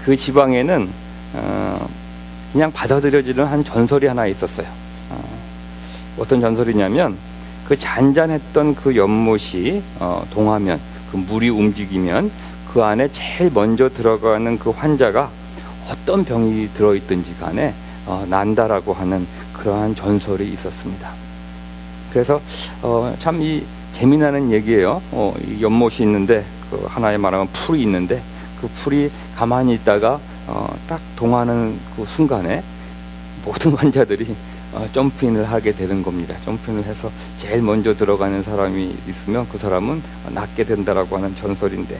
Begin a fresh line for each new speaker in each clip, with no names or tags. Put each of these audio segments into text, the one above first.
그 지방에는 그냥 받아들여지는 한 전설이 하나 있었어요. 어떤 전설이냐면 그 잔잔했던 그 연못이 동하면, 그 물이 움직이면 그 안에 제일 먼저 들어가는 그 환자가 어떤 병이 들어있든지 간에 난다라고 하는 그러한 전설이 있었습니다. 그래서 참 이 재미나는 얘기예요. 이 연못이 있는데, 그 하나에 말하면 풀이 있는데, 그 풀이 가만히 있다가 딱 동하는 그 순간에 모든 환자들이 점프인을 하게 되는 겁니다. 점프인을 해서 제일 먼저 들어가는 사람이 있으면 그 사람은 낫게 된다라고 하는 전설인데,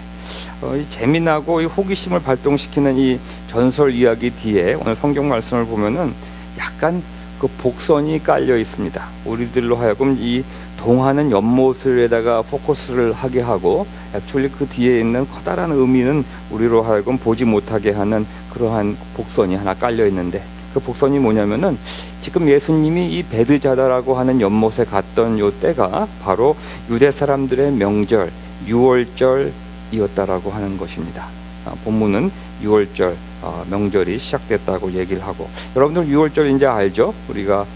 이 재미나고 이 호기심을 발동시키는 이 전설 이야기 뒤에 오늘 성경 말씀을 보면은 약간 그 복선이 깔려 있습니다. 우리들로 하여금 이 동하는 연못에다가 포커스를 하게 하고, 액츄얼리 그 뒤에 있는 커다란 의미는 우리로 하여금 보지 못하게 하는 그러한 복선이 하나 깔려 있는데, 그 복선이 뭐냐면은 지금 예수님이 이 베드자다라고 하는 연못에 갔던 요 때가 바로 유대 사람들의 명절 유월절이었다라고 하는 것입니다. 본문은 유월절 명절이 시작됐다고 얘기를 하고, 여러분들 유월절 이제 알죠? 우리가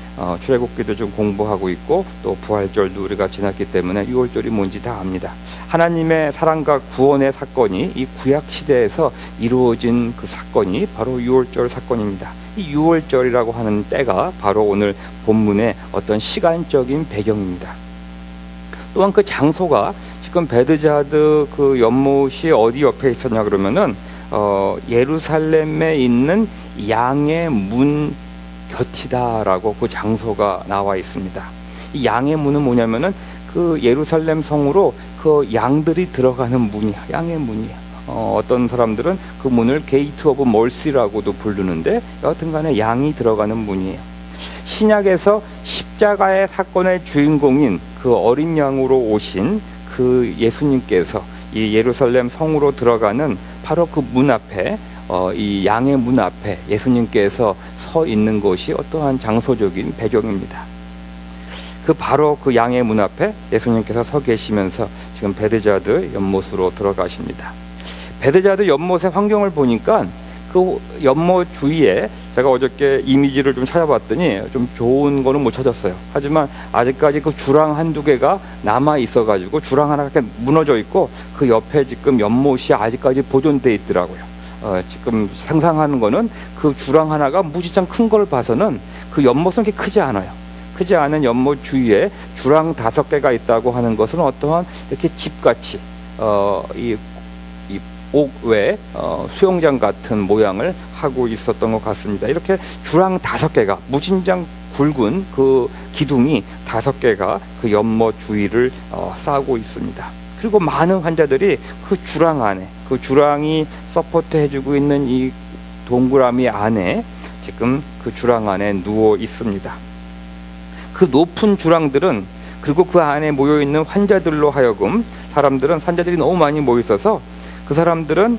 출애굽기도 좀 공부하고 있고 또 부활절도 우리가 지났기 때문에 유월절이 뭔지 다 압니다. 하나님의 사랑과 구원의 사건이 이 구약 시대에서 이루어진 그 사건이 바로 유월절 사건입니다. 이 유월절이라고 하는 때가 바로 오늘 본문의 어떤 시간적인 배경입니다. 또한 그 장소가 지금 베드자드 그 연못이 어디 옆에 있었냐 그러면은 예루살렘에 있는 양의 문 곁이다라고 그 장소가 나와 있습니다. 이 양의 문은 뭐냐면은 그 예루살렘 성으로 그 양들이 들어가는 문이야. 양의 문이야. 어떤 사람들은 그 문을 게이트 오브 멀시라고도 부르는데, 여하튼간에 양이 들어가는 문이에요. 신약에서 십자가의 사건의 주인공인 그 어린 양으로 오신 그 예수님께서 이 예루살렘 성으로 들어가는 바로 그 문 앞에, 이 양의 문 앞에 예수님께서 서 있는 것이 어떠한 장소적인 배경입니다. 그 바로 그 양의 문 앞에 예수님께서 서 계시면서 지금 베드자드 연못으로 들어가십니다. 베드자드 연못의 환경을 보니까 그 연못 주위에, 제가 어저께 이미지를 좀 찾아봤더니 좀 좋은 거는 못 찾았어요. 하지만 아직까지 그 주랑 한두 개가 남아 있어가지고, 주랑 하나가 이렇게 무너져 있고 그 옆에 지금 연못이 아직까지 보존돼 있더라고요. 지금 상상하는 거는 그 주랑 하나가 무지장 큰 걸 봐서는 그 연못은 그렇게 크지 않아요. 크지 않은 연못 주위에 주랑 5개가 있다고 하는 것은 어떠한 이렇게 집같이 이 옥외 수영장 같은 모양을 하고 있었던 것 같습니다. 이렇게 주랑 5개가, 무진장 굵은 그 기둥이 5개가 그 연못 주위를 싸고 있습니다. 그리고 많은 환자들이 그 주랑 안에, 그 주랑이 서포트 해주고 있는 이 동그라미 안에 지금 그 주랑 안에 누워 있습니다. 그 높은 주랑들은, 그리고 그 안에 모여있는 환자들로 하여금, 환자들이 너무 많이 모여 있어서 그 사람들은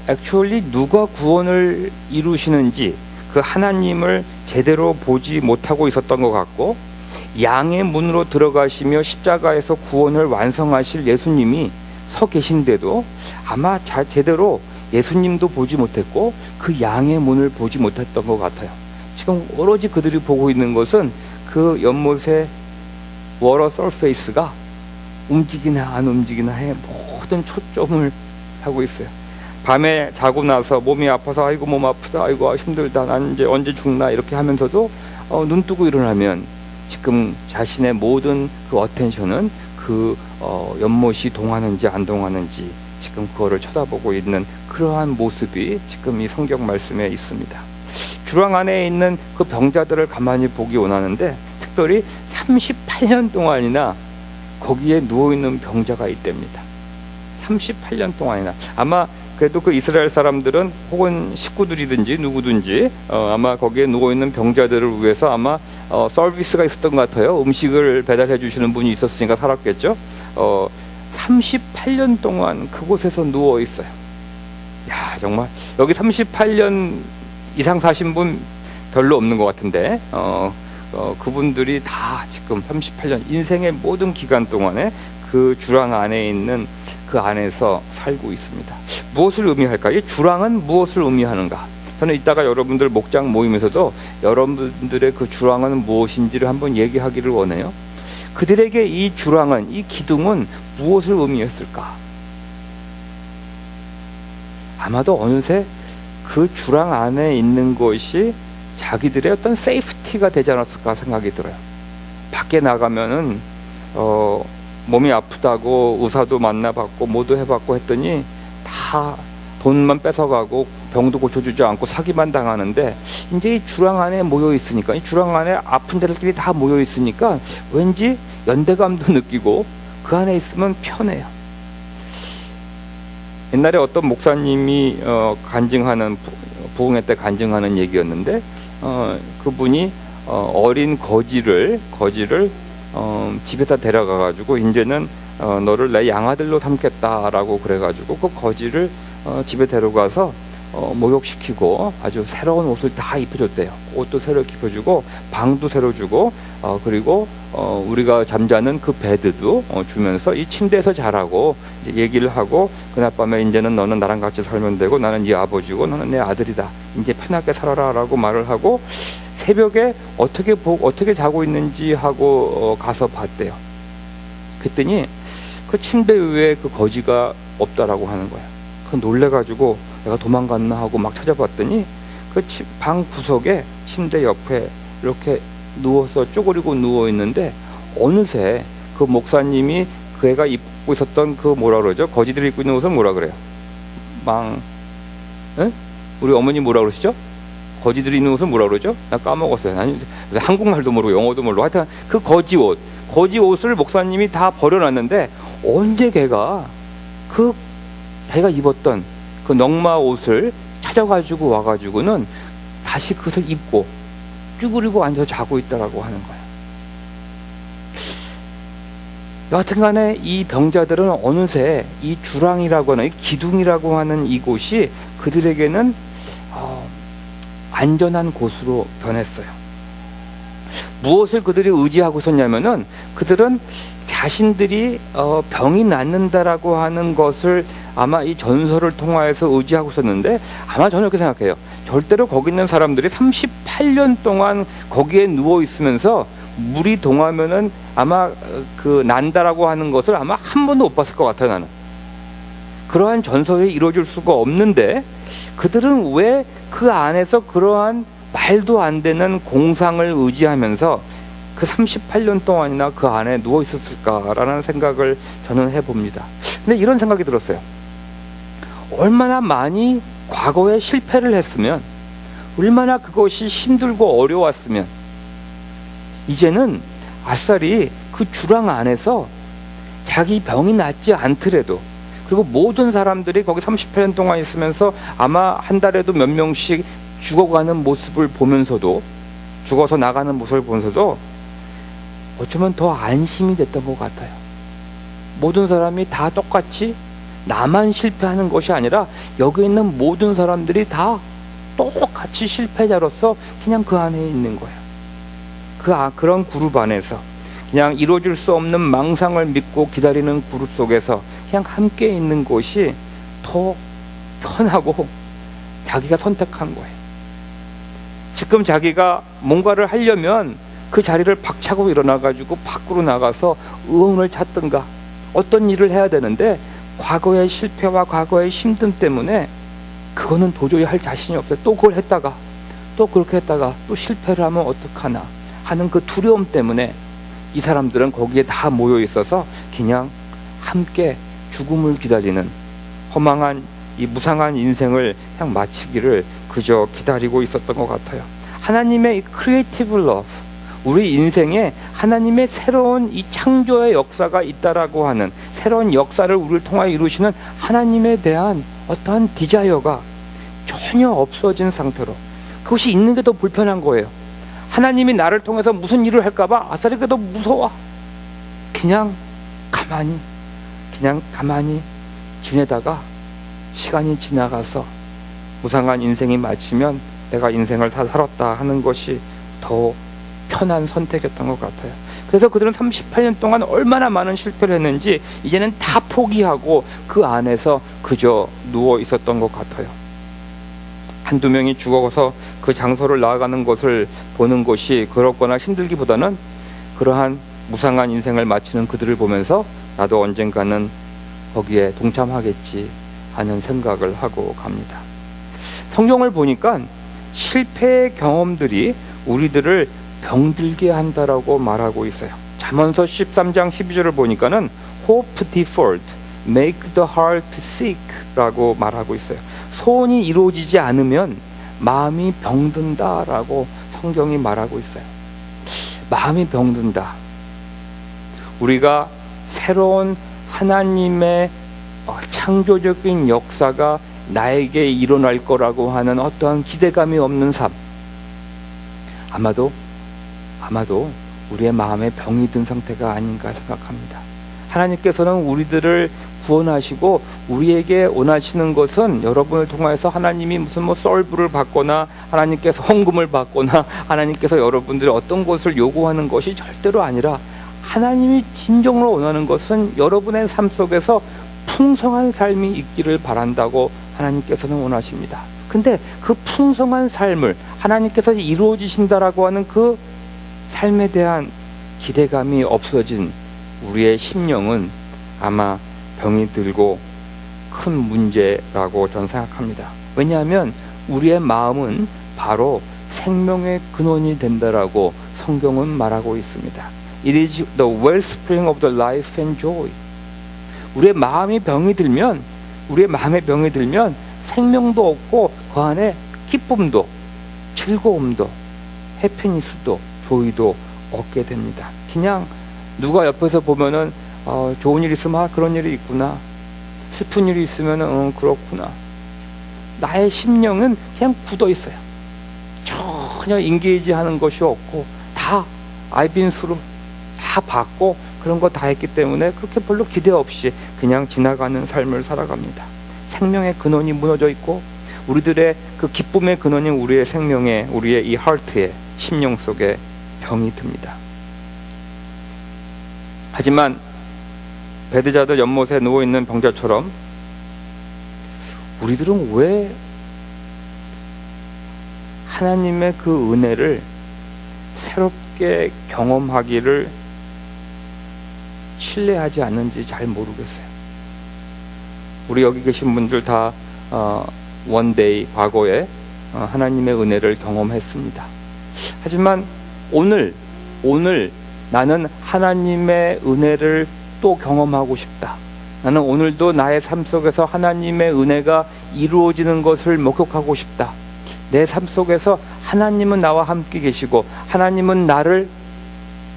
액츄얼리 누가 구원을 이루시는지 그 하나님을 제대로 보지 못하고 있었던 것 같고, 양의 문으로 들어가시며 십자가에서 구원을 완성하실 예수님이 서 계신데도 아마 제대로 예수님도 보지 못했고 그 양의 문을 보지 못했던 것 같아요. 지금 오로지 그들이 보고 있는 것은 그 연못의 워터 서페이스가 움직이나 안 움직이나에 모든 초점을 하고 있어요. 밤에 자고 나서 몸이 아파서 아이고 몸 아프다, 아이고 힘들다, 난 이제 언제 죽나 이렇게 하면서도 눈 뜨고 일어나면 지금 자신의 모든 그 어텐션은 그 연못이 동하는지 안 동하는지 지금 그거를 쳐다보고 있는 그러한 모습이 지금 이 성경 말씀에 있습니다. 주랑 안에 있는 그 병자들을 가만히 보기 원하는데, 특별히 38년 동안이나 거기에 누워있는 병자가 있답니다. 38년 동안이나. 아마 그래도 그 이스라엘 사람들은 혹은 식구들이든지 누구든지 아마 거기에 누워있는 병자들을 위해서 아마 서비스가 있었던 것 같아요. 음식을 배달해 주시는 분이 있었으니까 살았겠죠. 38년 동안 그곳에서 누워 있어요. 야, 정말 여기 38년 이상 사신 분 별로 없는 것 같은데 그분들이 다 지금 38년 인생의 모든 기간 동안에 그 주랑 안에 있는 그 안에서 살고 있습니다. 무엇을 의미할까? 이 주랑은 무엇을 의미하는가? 저는 이따가 여러분들 목장 모임에서도 여러분들의 그 주랑은 무엇인지를 한번 얘기하기를 원해요. 그들에게 이 주랑은, 이 기둥은 무엇을 의미했을까? 아마도 어느새 그 주랑 안에 있는 것이 자기들의 어떤 세이프티가 되지 않았을까 생각이 들어요. 밖에 나가면은 몸이 아프다고 의사도 만나봤고 뭐도 해봤고 했더니 다 돈만 뺏어가고 병도 고쳐주지 않고 사기만 당하는데, 이제 이 주랑 안에 모여 있으니까, 이 주랑 안에 아픈 데들끼리 다 모여 있으니까 왠지 연대감도 느끼고 그 안에 있으면 편해요. 옛날에 어떤 목사님이 간증하는, 부흥회 때 간증하는 얘기였는데, 그분이 어린 거지를 집에다 데려가 가지고 이제는 너를 내 양아들로 삼겠다라고 그래가지고 그 거지를 집에 데려가서 목욕시키고 아주 새로운 옷을 다 입혀줬대요. 옷도 새로 입혀주고 방도 새로 주고 그리고 우리가 잠자는 그 베드도 주면서 이 침대에서 자라고 이제 얘기를 하고, 그날 밤에 이제는 너는 나랑 같이 살면 되고 나는 네 아버지고 너는 내 아들이다. 이제 편하게 살아라라고 말을 하고, 새벽에 어떻게 자고 있는지 하고 가서 봤대요. 그랬더니 그 침대 위에 그 거지가 없다라고 하는 거야. 그 놀래가지고 내가 도망갔나 하고 막 찾아봤더니 그 방 구석에 침대 옆에 이렇게 누워서 쪼그리고 누워 있는데, 어느새 그 목사님이 그 애가 입고 있었던 그 뭐라 그러죠? 거지들이 입고 있는 옷은 뭐라 그래요? 우리 어머니 뭐라 그러시죠? 거지들이 입는 옷은 뭐라 그러죠? 나 까먹었어요. 아니, 한국말도 모르고 영어도 모르고 하여튼 그 거지 옷을 목사님이 다 버려놨는데, 언제 걔가 입었던 그 넝마 옷을 찾아가지고 와가지고는 다시 그것을 입고 쭈그리고 앉아서 자고 있다라고 하는 거예요. 여하튼간에 이 병자들은 어느새 이 주랑이라고 하는, 이 기둥이라고 하는 이곳이 그들에게는 안전한 곳으로 변했어요. 무엇을 그들이 의지하고 있었냐면은, 그들은 자신들이 병이 낫는다라고 하는 것을 아마 이 전설을 통하여서 의지하고 있었는데, 아마 저는 이렇게 생각해요. 절대로 거기 있는 사람들이 38년 동안 거기에 누워 있으면서 물이 동하면은 아마 그 난다라고 하는 것을 아마 한 번도 못 봤을 것 같아요, 나는. 그러한 전설이 이루어질 수가 없는데, 그들은 왜 그 안에서 그러한 말도 안 되는 공상을 의지하면서 그 38년 동안이나 그 안에 누워 있었을까라는 생각을 저는 해봅니다. 근데 이런 생각이 들었어요. 얼마나 많이 과거에 실패를 했으면, 얼마나 그것이 힘들고 어려웠으면, 이제는 아싸리 그 주랑 안에서 자기 병이 낫지 않더라도, 그리고 모든 사람들이 거기 38년 동안 있으면서 아마 한 달에도 몇 명씩 죽어가는 모습을 보면서도, 죽어서 나가는 모습을 보면서도 어쩌면 더 안심이 됐던 것 같아요. 모든 사람이 다 똑같이 나만 실패하는 것이 아니라 여기 있는 모든 사람들이 다 똑같이 실패자로서 그냥 그 안에 있는 거예요. 그런 그룹 안에서 그냥 이루어질 수 없는 망상을 믿고 기다리는 그룹 속에서 그냥 함께 있는 것이 더 편하고 자기가 선택한 거예요. 지금 자기가 뭔가를 하려면 그 자리를 박차고 일어나가지고 밖으로 나가서 의원을 찾든가 어떤 일을 해야 되는데, 과거의 실패와 과거의 힘듦 때문에 그거는 도저히 할 자신이 없어요. 또 그걸 했다가 또 그렇게 했다가 또 실패를 하면 어떡하나 하는 그 두려움 때문에 이 사람들은 거기에 다 모여 있어서 그냥 함께 죽음을 기다리는 허망한 이 무상한 인생을 그냥 마치기를 그저 기다리고 있었던 것 같아요. 하나님의 이 크리에이티브 러브, 우리 인생에 하나님의 새로운 이 창조의 역사가 있다라고 하는, 새로운 역사를 우리를 통하여 이루시는 하나님에 대한 어떠한 디자이어가 전혀 없어진 상태로, 그것이 있는 게 더 불편한 거예요. 하나님이 나를 통해서 무슨 일을 할까봐 아싸리 그게 더 무서워. 그냥 가만히 지내다가 시간이 지나가서 무상한 인생이 마치면 내가 인생을 다 살았다 하는 것이 더 편한 선택이었던 것 같아요. 그래서 그들은 38년 동안 얼마나 많은 실패를 했는지 이제는 다 포기하고 그 안에서 그저 누워 있었던 것 같아요. 한두 명이 죽어서 그 장소를 나아가는 것을 보는 것이 그렇거나 힘들기보다는 그러한 무상한 인생을 마치는 그들을 보면서 나도 언젠가는 거기에 동참하겠지 하는 생각을 하고 갑니다. 성경을 보니까 실패의 경험들이 우리들을 병들게 한다라고 말하고 있어요. 잠언서 13장 12절을 보니까는 hope deferred make the heart sick 라고 말하고 있어요. 소원이 이루어지지 않으면 마음이 병든다라고 성경이 말하고 있어요. 마음이 병든다. 우리가 새로운 하나님의 창조적인 역사가 나에게 일어날 거라고 하는 어떠한 기대감이 없는 삶, 아마도 우리의 마음에 병이 든 상태가 아닌가 생각합니다. 하나님께서는 우리들을 구원하시고 우리에게 원하시는 것은 여러분을 통해서 하나님이 무슨 썰부를 받거나 하나님께서 헌금을 받거나 하나님께서 여러분들이 어떤 것을 요구하는 것이 절대로 아니라, 하나님이 진정으로 원하는 것은 여러분의 삶 속에서 풍성한 삶이 있기를 바란다고 하나님께서는 원하십니다. 근데 그 풍성한 삶을 하나님께서 이루어지신다라고 하는 그 삶에 대한 기대감이 없어진 우리의 심령은 아마 병이 들고 큰 문제라고 저는 생각합니다. 왜냐하면 우리의 마음은 바로 생명의 근원이 된다라고 성경은 말하고 있습니다. It is the wellspring of the life and joy. 우리의 마음에 병이 들면 생명도 없고 그 안에 기쁨도, 즐거움도, 해피니스도, 조이도 얻게 됩니다. 그냥 누가 옆에서 보면은 좋은 일 있으면 그런 일이 있구나, 슬픈 일이 있으면 그렇구나. 나의 심령은 그냥 굳어 있어요. 전혀 인게이지 하는 것이 없고 다 아이빈수로 다 받고 그런 거 다 했기 때문에 그렇게 별로 기대 없이 그냥 지나가는 삶을 살아갑니다. 생명의 근원이 무너져 있고 우리들의 그 기쁨의 근원인 우리의 생명에, 우리의 이 하트에, 심령 속에 병이 듭니다. 하지만 배드자들 연못에 누워있는 병자처럼 우리들은 왜 하나님의 그 은혜를 새롭게 경험하기를 신뢰하지 않는지 잘 모르겠어요. 우리 여기 계신 분들 다 원데이 과거에 하나님의 은혜를 경험했습니다. 하지만 오늘 나는 하나님의 은혜를 또 경험하고 싶다. 나는 오늘도 나의 삶 속에서 하나님의 은혜가 이루어지는 것을 목격하고 싶다. 내 삶 속에서 하나님은 나와 함께 계시고 하나님은 나를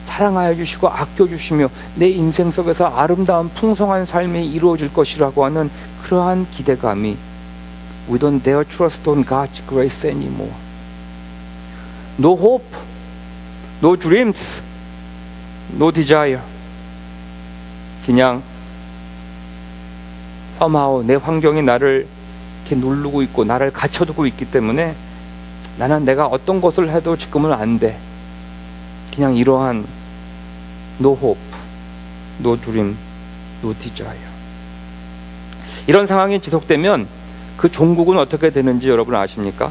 사랑하여 주시고 아껴주시며 내 인생 속에서 아름다운 풍성한 삶이 이루어질 것이라고 하는 그러한 기대감이, We don't dare trust on God's grace anymore. No hope, no dreams, no desire. 그냥 somehow 내 환경이 나를 이렇게 누르고 있고 나를 갇혀두고 있기 때문에 나는 내가 어떤 것을 해도 지금은 안 돼. 그냥 이러한 no hope, no dream, no desire. 이런 상황이 지속되면 그 종국은 어떻게 되는지 여러분 아십니까?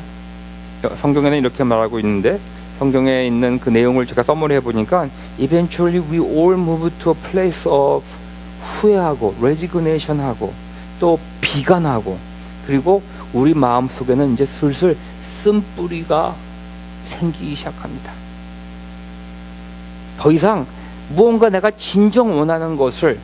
성경에는 이렇게 말하고 있는데, 성경에 있는 그 내용을 제가 서머리해 보니까 Eventually we all move to a place of 후회하고 resignation하고 또 비관하고, 그리고 우리 마음속에는 이제 슬슬 쓴뿌리가 생기기 시작합니다. 더 이상 무언가 내가 진정 원하는 것을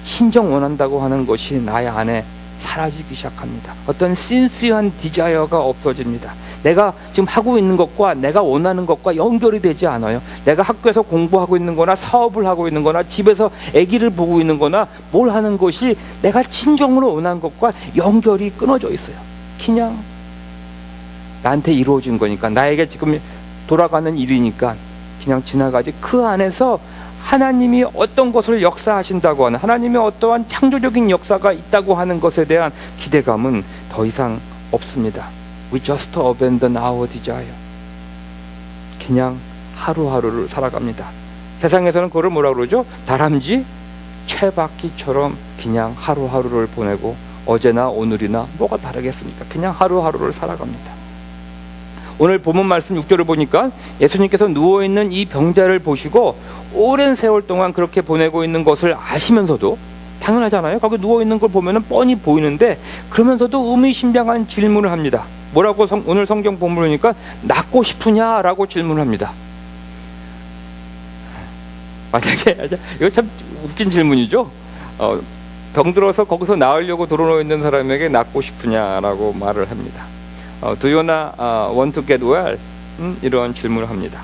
진정 원한다고 하는 것이 나의 안에 사라지기 시작합니다. 어떤 신시한 디자이어가 없어집니다. 내가 지금 하고 있는 것과 내가 원하는 것과 연결이 되지 않아요. 내가 학교에서 공부하고 있는 거나 사업을 하고 있는 거나 집에서 아기를 보고 있는 거나 뭘 하는 것이 내가 진정으로 원하는 것과 연결이 끊어져 있어요. 그냥 나한테 이루어진 거니까, 나에게 지금 돌아가는 일이니까 그냥 지나가지. 그 안에서 하나님이 어떤 것을 역사하신다고 하는, 하나님의 어떠한 창조적인 역사가 있다고 하는 것에 대한 기대감은 더 이상 없습니다. We just abandon our desire. 그냥 하루하루를 살아갑니다. 세상에서는 그걸 뭐라 그러죠? 다람쥐 쳇바퀴처럼 그냥 하루하루를 보내고 어제나 오늘이나 뭐가 다르겠습니까? 그냥 하루하루를 살아갑니다. 오늘 본문 말씀 6절을 보니까 예수님께서 누워있는 이 병자를 보시고 오랜 세월 동안 그렇게 보내고 있는 것을 아시면서도, 당연하잖아요. 거기 누워있는 걸 보면 뻔히 보이는데, 그러면서도 의미심장한 질문을 합니다. 뭐라고 오늘 성경 본문을 보니까 낫고 싶으냐라고 질문을 합니다. 만약에 이거 참 웃긴 질문이죠. 병들어서 거기서 나으려고 들어놓여 있는 사람에게 낫고 싶으냐라고 말을 합니다. Do you want to get well? 이런 질문을 합니다.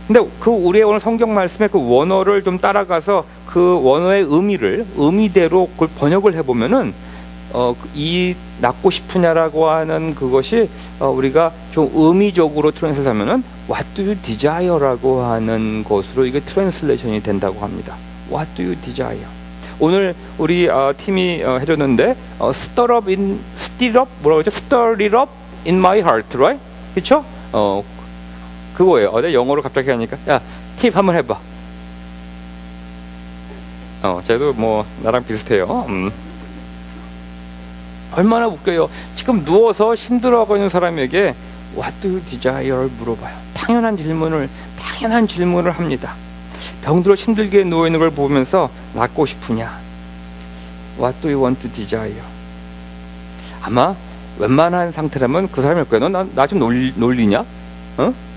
근데 그 우리의 오늘 성경 말씀의 그 원어를 좀 따라가서 그 원어의 의미대로 그걸 번역을 해보면은 이 낫고 싶으냐라고 하는 그것이 우리가 좀 의미적으로 트랜스레이트하면은 What do you desire라고 하는 것으로 이게 트랜스레이션이 된다고 합니다. What do you desire? 오늘 우리 팀이 해줬는데 stir up 뭐라고 그러죠? Stir it up in my heart, right? 그렇죠? 그거예요. 내가 영어로 갑자기 하니까 야, 팁 한번 해봐. 쟤도 뭐 나랑 비슷해요. 얼마나 웃겨요. 지금 누워서 힘들어하고 있는 사람에게 What do you desire를 물어봐요. 당연한 질문을 합니다. 병들어 힘들게 누워있는 걸 보면서 낫고 싶으냐? What do you want to desire? 아마 웬만한 상태라면 그 사람일 거예요. 너 나 좀 놀리냐?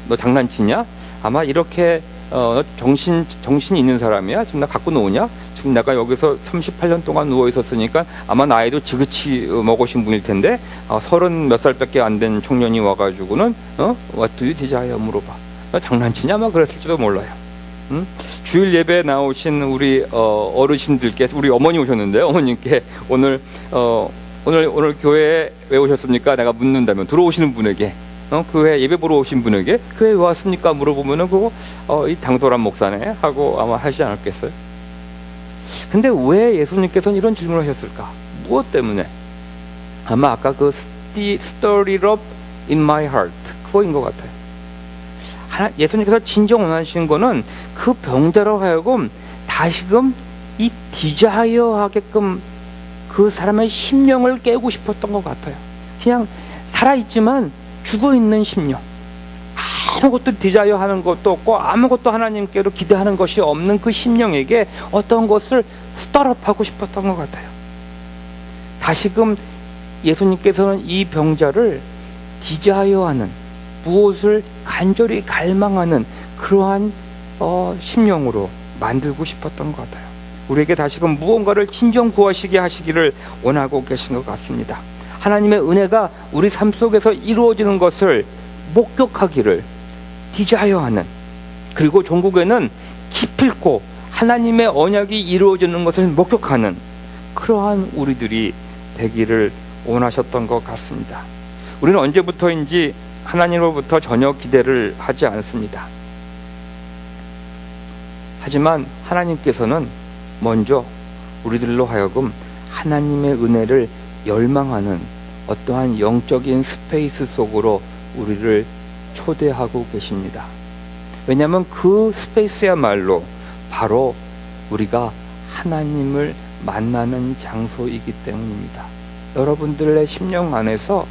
너 장난치냐? 아마 이렇게 정신이 있는 사람이야? 지금 나 갖고 노냐? 지금 내가 여기서 38년 동안 누워 있었으니까 아마 나이도 지긋이 먹으신 분일 텐데 30몇 살밖에 안 된 청년이 와가지고는 What do you desire? 물어봐. 너 장난치냐? 아마 그랬을지도 몰라요. 주일 예배에 나오신 우리 어르신들께, 우리 어머니 오셨는데 어머님께 오늘 교회에 왜 오셨습니까? 내가 묻는다면 들어오시는 분에게 교회 예배 보러 오신 분에게 교회 왜 왔습니까? 물어보면은 그거 이 당돌한 목사네 하고 아마 하시지 않았겠어요? 근데 왜 예수님께서는 이런 질문을 하셨을까? 무엇 때문에? 아마 아까 그 stir it up in my heart 그거인 것 같아요. 예수님께서 진정 원하시는 거는 그 병자로 하여금 다시금 이 디자이어 하게끔 그 사람의 심령을 깨우고 싶었던 것 같아요. 그냥 살아있지만 죽어있는 심령, 아무것도 디자이어 하는 것도 없고 아무것도 하나님께로 기대하는 것이 없는 그 심령에게 어떤 것을 스타트업하고 싶었던 것 같아요. 다시금 예수님께서는 이 병자를 디자이어하는, 무엇을 간절히 갈망하는 그러한 심령으로 만들고 싶었던 것 같아요. 우리에게 다시금 무언가를 진정 구하시게 하시기를 원하고 계신 것 같습니다. 하나님의 은혜가 우리 삶 속에서 이루어지는 것을 목격하기를 디자이어하는, 그리고 종국에는 기필코 하나님의 언약이 이루어지는 것을 목격하는 그러한 우리들이 되기를 원하셨던 것 같습니다. 우리는 언제부터인지 하나님으로부터 전혀 기대를 하지 않습니다. 하지만 하나님께서는 먼저 우리들로 하여금 하나님의 은혜를 열망하는 어떠한 영적인 스페이스 속으로 우리를 초대하고 계십니다. 왜냐하면 그 스페이스야말로 바로 우리가 하나님을 만나는 장소이기 때문입니다. 여러분들의 심령 안에서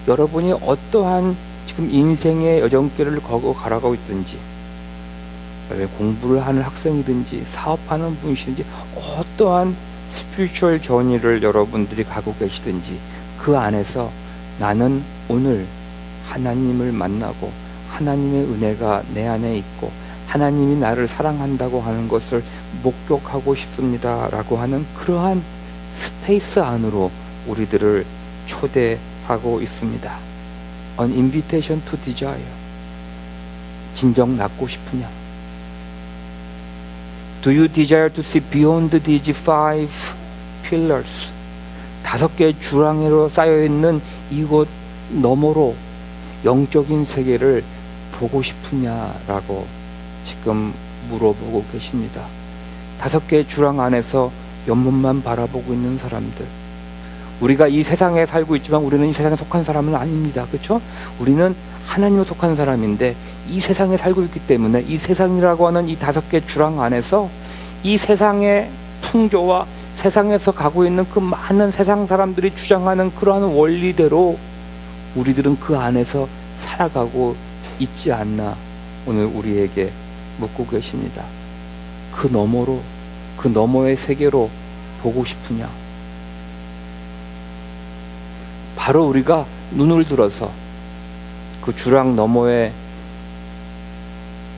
여러분이 어떠한 지금 인생의 여정길을 걸어가고 있든지, 공부를 하는 학생이든지 사업하는 분이시든지 어떠한 스피리추얼 저니를 여러분들이 가고 계시든지 그 안에서 나는 오늘 하나님을 만나고 하나님의 은혜가 내 안에 있고 하나님이 나를 사랑한다고 하는 것을 목격하고 싶습니다 라고 하는 그러한 스페이스 안으로 우리들을 초대하고 있습니다. An invitation to desire. 진정 낫고 싶으냐? Do you desire to see beyond these 5 pillars? 5개의 주랑으로 쌓여있는 이곳 너머로 영적인 세계를 보고 싶으냐라고 지금 물어보고 계십니다. 5개의 주랑 안에서 연못만 바라보고 있는 사람들, 우리가 이 세상에 살고 있지만 우리는 이 세상에 속한 사람은 아닙니다. 그렇죠? 우리는 하나님에 속한 사람인데 이 세상에 살고 있기 때문에 이 세상이라고 하는 이 5개 주랑 안에서 이 세상의 풍조와 세상에서 가고 있는 그 많은 세상 사람들이 주장하는 그러한 원리대로 우리들은 그 안에서 살아가고 있지 않나 오늘 우리에게 묻고 계십니다. 그 너머로, 그 너머의 세계로 보고 싶으냐? 바로 우리가 눈을 들어서 그 주랑 너머의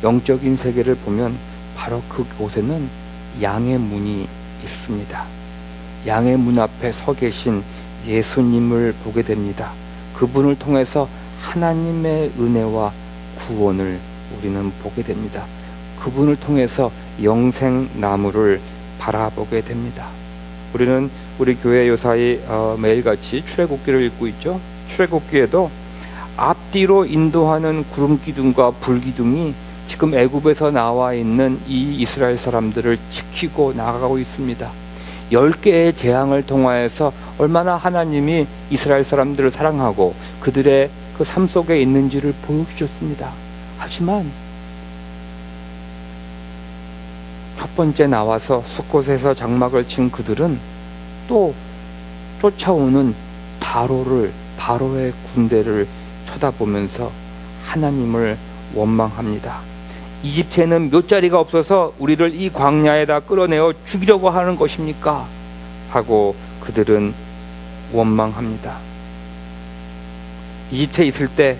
영적인 세계를 보면 바로 그곳에는 양의 문이 있습니다. 양의 문 앞에 서 계신 예수님을 보게 됩니다. 그분을 통해서 하나님의 은혜와 구원을 우리는 보게 됩니다. 그분을 통해서 영생나무를 바라보게 됩니다. 우리는 우리 교회 요사이 매일같이 출애굽기를 읽고 있죠. 출애굽기에도 앞뒤로 인도하는 구름기둥과 불기둥이 지금 애굽에서 나와 있는 이 이스라엘 사람들을 지키고 나가고 있습니다. 10개의 재앙을 통하여서 얼마나 하나님이 이스라엘 사람들을 사랑하고 그들의 그 삶 속에 있는지를 보여주셨습니다. 하지만 첫 번째 나와서 숫곳에서 장막을 친 그들은 또 쫓아오는 바로의 군대를 쳐다보면서 하나님을 원망합니다. 이집트에는 묫자리가 없어서 우리를 이 광야에다 끌어내어 죽이려고 하는 것입니까? 하고 그들은 원망합니다. 이집트에 있을 때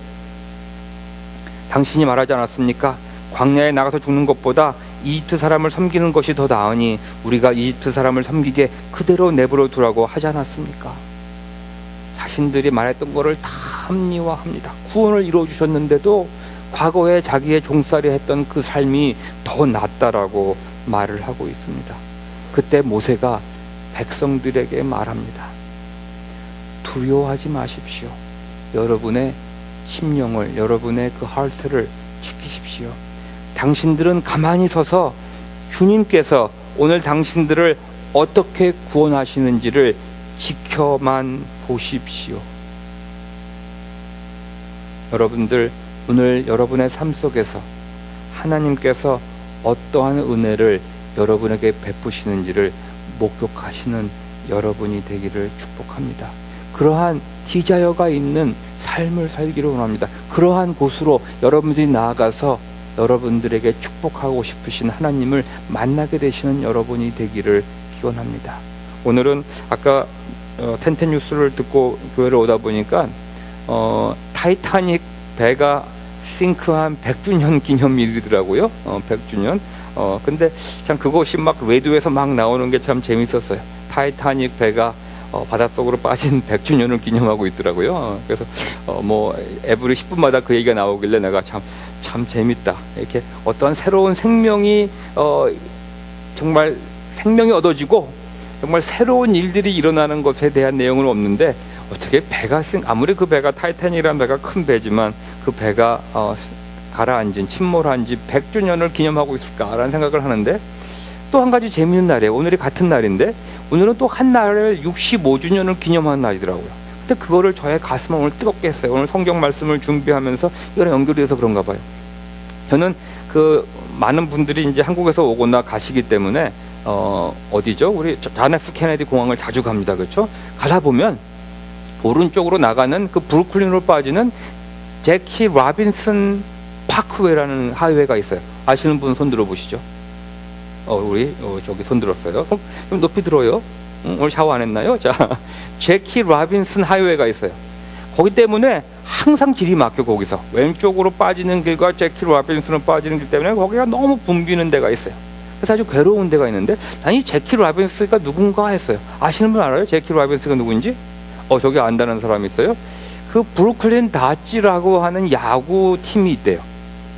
당신이 말하지 않았습니까? 광야에 나가서 죽는 것보다 이집트 사람을 섬기는 것이 더 나으니 우리가 이집트 사람을 섬기게 그대로 내버려 두라고 하지 않았습니까? 자신들이 말했던 것을 다 합리화합니다. 구원을 이루어 주셨는데도 과거에 자기의 종살이 했던 그 삶이 더 낫다라고 말을 하고 있습니다. 그때 모세가 백성들에게 말합니다. 두려워하지 마십시오. 여러분의 심령을, 여러분의 그 하트를 지키십시오. 당신들은 가만히 서서 주님께서 오늘 당신들을 어떻게 구원하시는지를 지켜만 보십시오. 여러분들, 오늘 여러분의 삶 속에서 하나님께서 어떠한 은혜를 여러분에게 베푸시는지를 목격하시는 여러분이 되기를 축복합니다. 그러한 디자이어가 있는 삶을 살기를 원합니다. 그러한 곳으로 여러분들이 나아가서 여러분들에게 축복하고 싶으신 하나님을 만나게 되시는 여러분이 되기를 기원합니다. 오늘은 아까 텐텐 뉴스를 듣고 교회를 오다 보니까 타이타닉 배가 싱크한 100주년 기념일이더라고요. 100주년. 근데 참 그것이 막 라디오에서 막 나오는 게 참 재밌었어요. 타이타닉 배가 바닷속으로 빠진 100주년을 기념하고 있더라고요. 그래서 뭐 에브리 10분마다 그 얘기가 나오길래 내가 참 재밌다. 이렇게 어떤 새로운 생명이 정말 생명이 얻어지고 정말 새로운 일들이 일어나는 것에 대한 내용은 없는데 어떻게 배가 아무리 그 배가 타이타닉이라는 배가 큰 배지만 그 배가 가라앉은 침몰한 지 100주년을 기념하고 있을까라는 생각을 하는데 또 한 가지 재미있는 날이에요. 오늘이 같은 날인데 오늘은 또 한 날을 65주년을 기념한 날이더라고요. 근데 그거를 저의 가슴을 오늘 뜨겁게 했어요. 오늘 성경 말씀을 준비하면서 이거랑 연결이 돼서 그런가 봐요. 저는 그 많은 분들이 이제 한국에서 오거나 가시기 때문에 어디죠? 우리 존 F 케네디 공항을 자주 갑니다. 그렇죠? 가다 보면 오른쪽으로 나가는 그 브루클린으로 빠지는 제키 라빈슨 파크웨이라는 하이웨이가 있어요. 아시는 분 손 들어보시죠? 우리 저기 손 들었어요. 좀 높이 들어요. 오늘 샤워 안 했나요? 자, 제키 라빈슨 하이웨이가 있어요. 거기 때문에 항상 길이 막혀. 거기서 왼쪽으로 빠지는 길과 제키 라빈슨으로 빠지는 길 때문에 거기가 너무 붐비는 데가 있어요. 그래서 아주 괴로운 데가 있는데 난 이 제키 라빈슨가 누군가 했어요. 아시는 분 알아요? 제키 라빈슨가 누군지? 저기 안다는 사람이 있어요. 그 브루클린 다찌라고 하는 야구 팀이 있대요.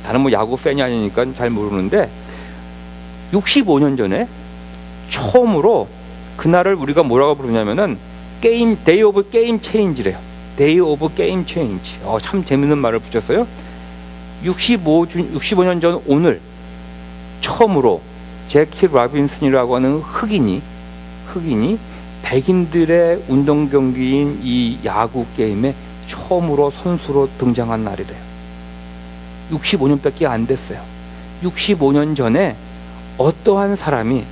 나는 뭐 야구 팬이 아니니까 잘 모르는데 65년 전에 처음으로 그날을 우리가 뭐라고 부르냐면은 데이 오브 게임 체인지래요. 데이 오브 게임 체인지. 참 재밌는 말을 붙였어요. 65년 전 오늘 처음으로 제키 라빈슨이라고 하는 흑인이 백인들의 운동 경기인 이 야구 게임에 처음으로 선수로 등장한 날이래요. 65년밖에 안 됐어요. 65년 전에 어떠한 사람이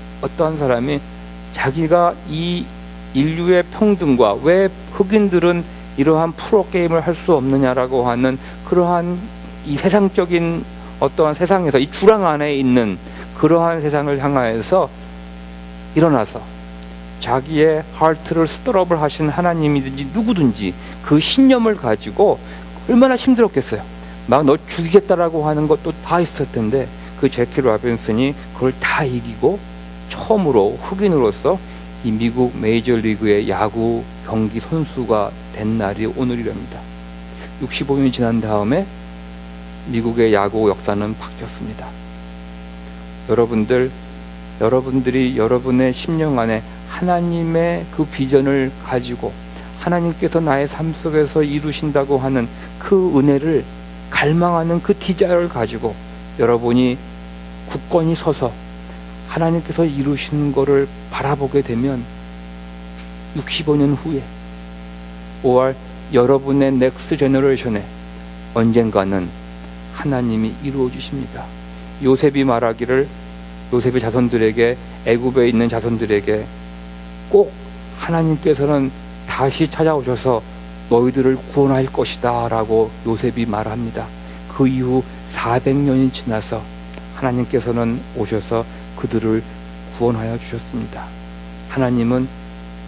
자기가 이 인류의 평등과 왜 흑인들은 이러한 프로게임을 할 수 없느냐라고 하는 그러한 이 세상적인 어떠한 세상에서 이 주랑 안에 있는 그러한 세상을 향하여서 일어나서 자기의 하트를 스트럽을 하신 하나님이든지 누구든지 그 신념을 가지고 얼마나 힘들었겠어요. 막 너 죽이겠다라고 하는 것도 다 있었을 텐데 그 제키 로빈슨이 그걸 다 이기고 처음으로 흑인으로서 이 미국 메이저리그의 야구 경기 선수가 된 날이 오늘이랍니다. 65년이 지난 다음에 미국의 야구 역사는 바뀌었습니다. 여러분들이 여러분의 심령 안에 하나님의 그 비전을 가지고 하나님께서 나의 삶 속에서 이루신다고 하는 그 은혜를 갈망하는 그 디자이어를 가지고 여러분이 굳건히 서서 하나님께서 이루시는 것을 바라보게 되면 65년 후에 5월 여러분의 넥스트 제너레이션에 언젠가는 하나님이 이루어 주십니다. 요셉이 말하기를 요셉의 자손들에게 애굽에 있는 자손들에게 꼭 하나님께서는 다시 찾아오셔서 너희들을 구원할 것이다 라고 요셉이 말합니다. 그 이후 400년이 지나서 하나님께서는 오셔서 그들을 구원하여 주셨습니다. 하나님은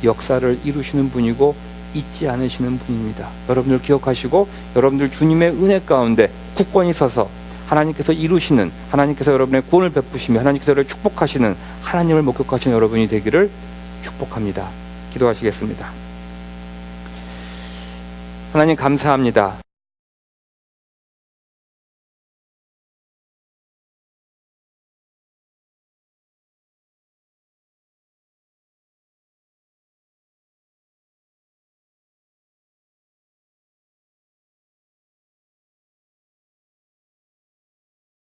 역사를 이루시는 분이고 잊지 않으시는 분입니다. 여러분들 기억하시고 여러분들 주님의 은혜 가운데 굳건히 서서 하나님께서 이루시는, 하나님께서 여러분의 구원을 베푸시며 하나님께서 여러분을 축복하시는 하나님을 목격하시는 여러분이 되기를 축복합니다. 기도하시겠습니다. 하나님 감사합니다.